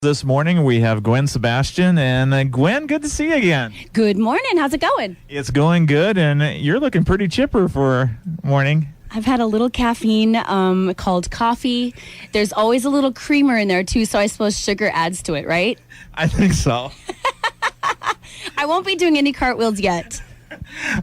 This morning we have Gwen Sebastian, and Gwen, good to see you again. Good morning. How's it going? It's going good, and you're looking pretty chipper for morning. I've had a little caffeine called coffee. There's always a little creamer in there, too, so I suppose sugar adds to it, right? I think so. I won't be doing any cartwheels yet.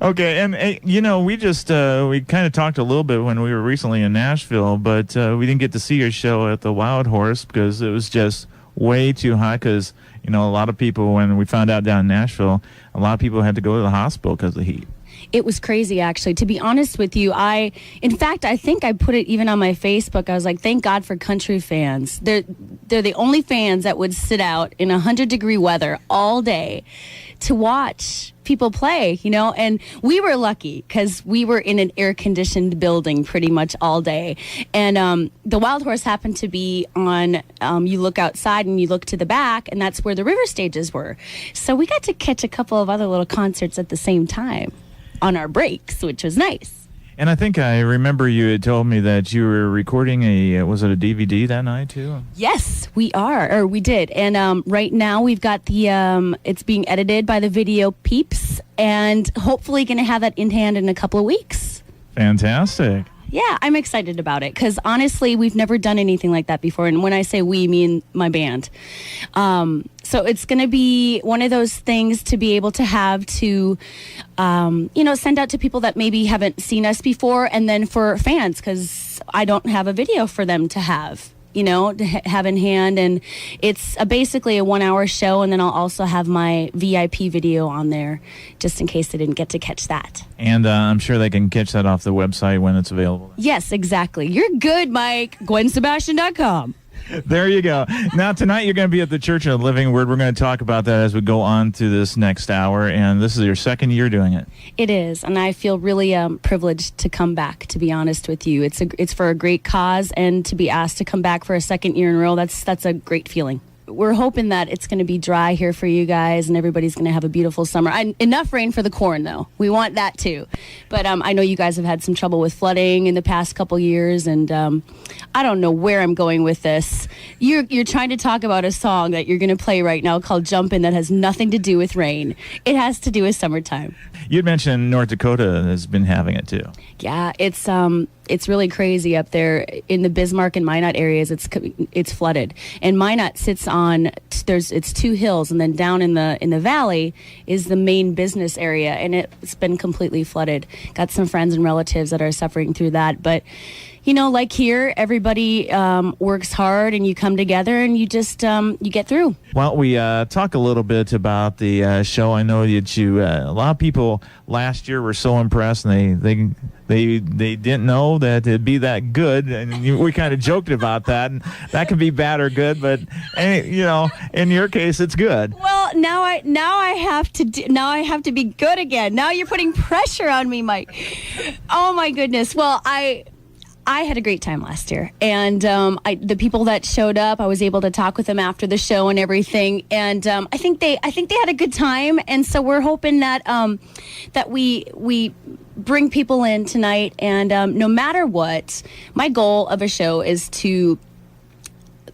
Okay, and we just we kind of talked a little bit when we were recently in Nashville, but we didn't get to see your show at the Wild Horse because it was just way too hot. Because a lot of people, when we found out down in Nashville, a lot of people had to go to the hospital because of the heat. It was crazy, actually. To be honest with you, in fact, I think I put it even on my Facebook. I was like, thank God for country fans. They're the only fans that would sit out in 100-degree weather all day to watch people play, and we were lucky because we were in an air-conditioned building pretty much all day. And the Wild Horse happened to be on, you look outside and you look to the back, and that's where the river stages were. So we got to catch a couple of other little concerts at the same time on our breaks, which was nice. And I think I remember you had told me that you were recording was it a DVD that night too? Yes, we did. And right now we've got it's being edited by the Video Peeps, and hopefully going to have that in hand in a couple of weeks. Fantastic. Yeah, I'm excited about it because honestly, we've never done anything like that before. And when I say we, mean my band. So it's going to be one of those things to be able to have to, send out to people that maybe haven't seen us before, and then for fans, because I don't have a video for them to have. To have in hand, and it's basically a 1-hour show, and then I'll also have my VIP video on there just in case they didn't get to catch that. And I'm sure they can catch that off the website when it's available. Yes, exactly. You're good, Mike. GwenSebastian.com. There you go. Now, tonight you're going to be at the Church of the Living Word. We're going to talk about that as we go on to this next hour, and this is your second year doing it. It is, and I feel really privileged to come back, to be honest with you. It's for a great cause, and to be asked to come back for a second year in a row, that's a great feeling. We're hoping that it's going to be dry here for you guys, and everybody's going to have a beautiful summer. Enough rain for the corn, though. We want that, too. But I know you guys have had some trouble with flooding in the past couple years, and I don't know where I'm going with this. You're trying to talk about a song that you're going to play right now called Jumpin' that has nothing to do with rain. It has to do with summertime. You'd mentioned North Dakota has been having it, too. Yeah, it's really crazy up there in the Bismarck and Minot areas. It's flooded, and Minot sits on it's two hills, and then down in the valley is the main business area, and it's been completely flooded. Got some friends and relatives that are suffering through that, but like here, everybody works hard, and you come together, and you just you get through. Well, we talk a little bit about the show. I know that a lot of people last year were so impressed, and they didn't know that it'd be that good, and we kind of joked about that, and that can be bad or good, but in your case, it's good. Well, now I have to be good again. Now you're putting pressure on me, Mike. Oh my goodness. Well, I had a great time last year, and the people that showed up, I was able to talk with them after the show and everything, and I think they had a good time, and so we're hoping that that we bring people in tonight, and no matter what, my goal of a show is to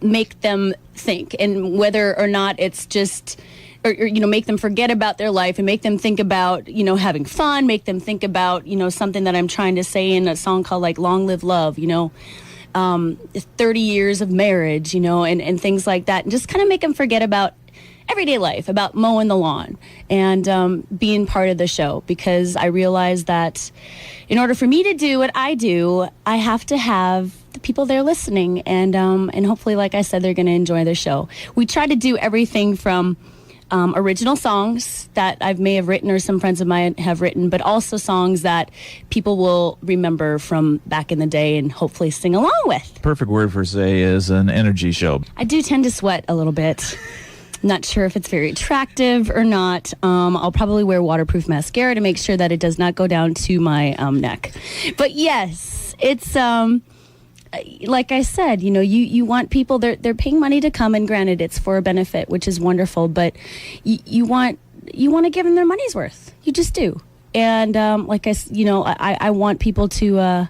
make them think, and whether or not it's just or make them forget about their life and make them think about, having fun, make them think about, something that I'm trying to say in a song called like Long Live Love, 30 years of marriage, and things like that. And just kind of make them forget about everyday life, about mowing the lawn and being part of the show, because I realize that in order for me to do what I do, I have to have the people there listening. And hopefully, like I said, they're going to enjoy the show. We try to do everything from original songs that I may have written or some friends of mine have written, but also songs that people will remember from back in the day and hopefully sing along with. Perfect word for say is an energy show. I do tend to sweat a little bit. Not sure if it's very attractive or not. I'll probably wear waterproof mascara to make sure that it does not go down to my neck. But yes, it's like I said, you want people, they're paying money to come, and granted it's for a benefit, which is wonderful, but you want to give them their money's worth. You just do. And like I want people to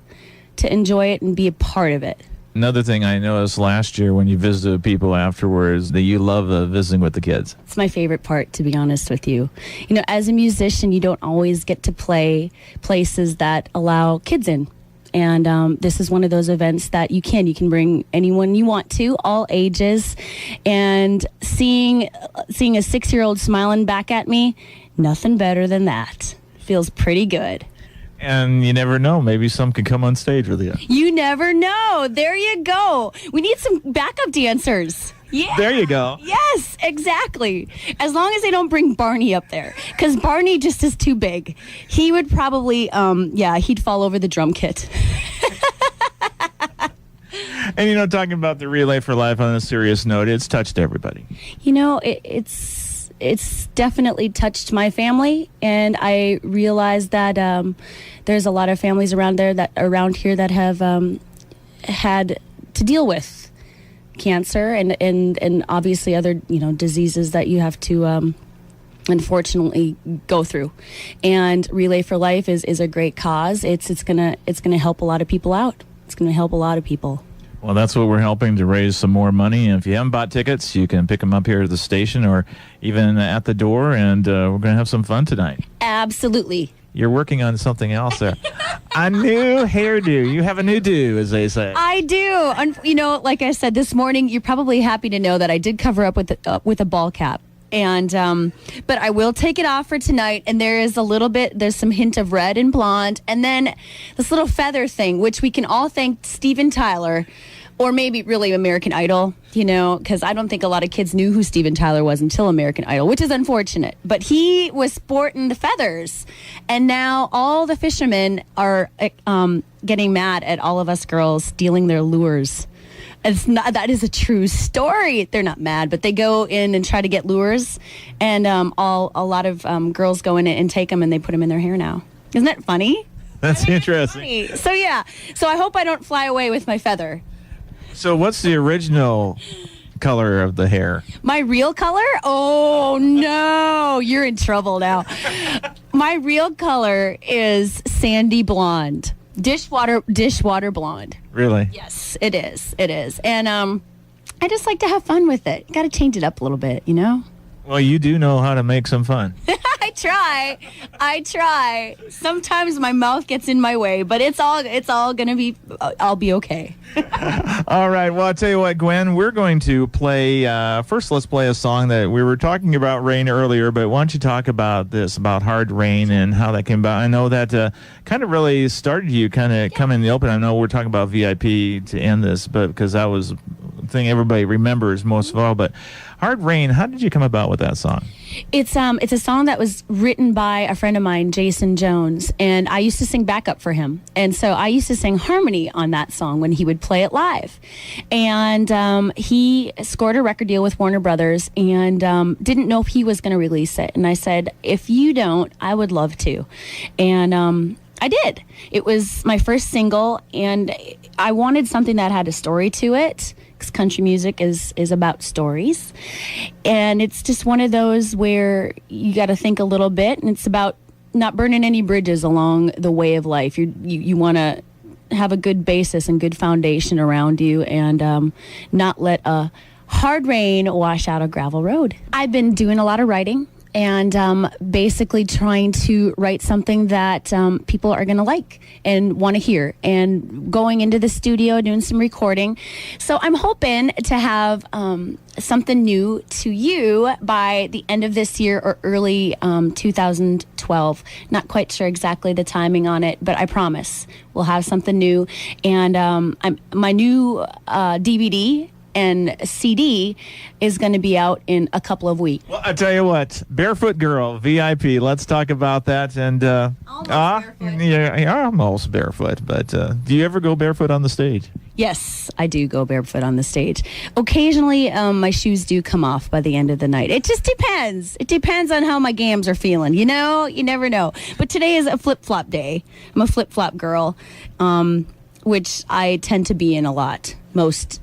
enjoy it and be a part of it. Another thing I noticed last year when you visited people afterwards, that you love visiting with the kids. It's my favorite part, to be honest with you. You know, as a musician, you don't always get to play places that allow kids in. And this is one of those events that you can bring anyone you want to, all ages. And seeing a 6-year-old smiling back at me, nothing better than that. Feels pretty good. And you never know. Maybe some can come on stage with you. You never know. There you go. We need some backup dancers. Yeah. There you go. Yes, exactly. As long as they don't bring Barney up there. Because Barney just is too big. He would probably, he'd fall over the drum kit. And, talking about the Relay for Life on a serious note, it's touched everybody. It's definitely touched my family, and I realize that there's a lot of families around here that have had to deal with cancer and obviously other diseases that you have to unfortunately go through. And Relay for Life is a great cause. It's gonna help a lot of people out. It's gonna help a lot of people. Well, that's what we're helping to raise some more money. And if you haven't bought tickets, you can pick them up here at the station or even at the door, and we're going to have some fun tonight. Absolutely. You're working on something else there. A new hairdo. You have a new do, as they say. I do. Like I said this morning, you're probably happy to know that I did cover up with a ball cap. And but I will take it off for tonight, and there's some hint of red and blonde, and then this little feather thing, which we can all thank Steven Tyler, or maybe really American Idol, because I don't think a lot of kids knew who Steven Tyler was until American Idol, which is unfortunate. But he was sporting the feathers, and now all the fishermen are getting mad at all of us girls stealing their lures. That is a true story. They're not mad, but they go in and try to get lures, and a lot of girls go in and take them, and they put them in their hair now. Isn't that funny? That's interesting. Funny. So yeah. So I hope I don't fly away with my feather. So what's the original color of the hair? My real color? Oh no, you're in trouble now. My real color is sandy blonde. Dishwater blonde. Really? Yes, it is. And I just like to have fun with it. Got to change it up a little bit, Well, you do know how to make some fun. I try. Sometimes my mouth gets in my way, but it's all gonna be. I'll be okay. All right. Well, I'll tell you what, Gwen. We're going to play. First, let's play a song that we were talking about rain earlier. But why don't you talk about hard rain and how that came about? I know that kind of really started you kind of coming in the open. I know we're talking about VIP to end this, but because that was the thing everybody remembers most of all. But Hard Rain, how did you come about with that song? It's a song that was written by a friend of mine, Jason Jones, and I used to sing backup for him. And so I used to sing harmony on that song when he would play it live. And he scored a record deal with Warner Brothers and didn't know if he was going to release it. And I said, if you don't, I would love to. And I did. It was my first single, and I wanted something that had a story to it. Because country music is about stories, and it's just one of those where you got to think a little bit, and it's about not burning any bridges along the way of life. You want to have a good basis and good foundation around you, and not let a hard rain wash out a gravel road. I've been doing a lot of writing, and basically trying to write something that people are going to like and want to hear, and going into the studio, doing some recording. So I'm hoping to have something new to you by the end of this year or early 2012. Not quite sure exactly the timing on it, but I promise we'll have something new. And my new DVD and CD is going to be out in a couple of weeks. Well, I tell you what, Barefoot Girl, VIP, let's talk about that. And almost barefoot. Yeah, almost barefoot. But do you ever go barefoot on the stage? Yes, I do go barefoot on the stage. Occasionally, my shoes do come off by the end of the night. It just depends. It depends on how my gams are feeling. You never know. But today is a flip-flop day. I'm a flip-flop girl, which I tend to be in a lot. Most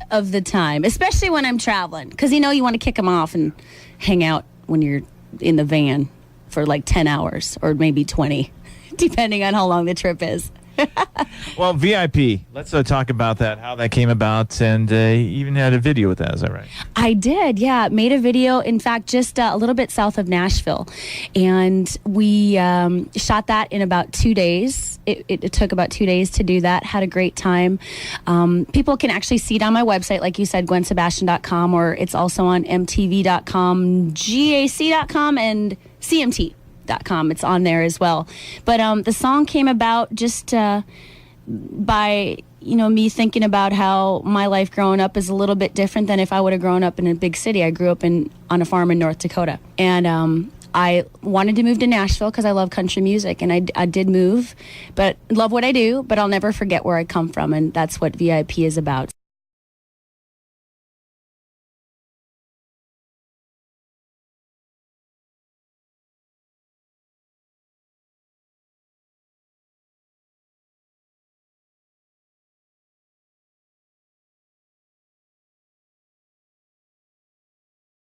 of the time, especially when I'm traveling, because you want to kick them off and hang out when you're in the van for like 10 hours or maybe 20, depending on how long the trip is. Well, VIP, let's talk about that, how that came about, and even had a video with that. Is that right? I did, yeah. Made a video, in fact, just a little bit south of Nashville. And we shot that in about 2 days. It took about 2 days to do that. Had a great time. People can actually see it on my website, like you said, GwenSebastian.com, or it's also on MTV.com, GAC.com, and CMT.com. It's on there as well. But the song came about just by me thinking about how my life growing up is a little bit different than if I would have grown up in a big city. I grew up on a farm in North Dakota, and I wanted to move to Nashville because I love country music, and I did move, but love what I do, but I'll never forget where I come from, and that's what VIP is about.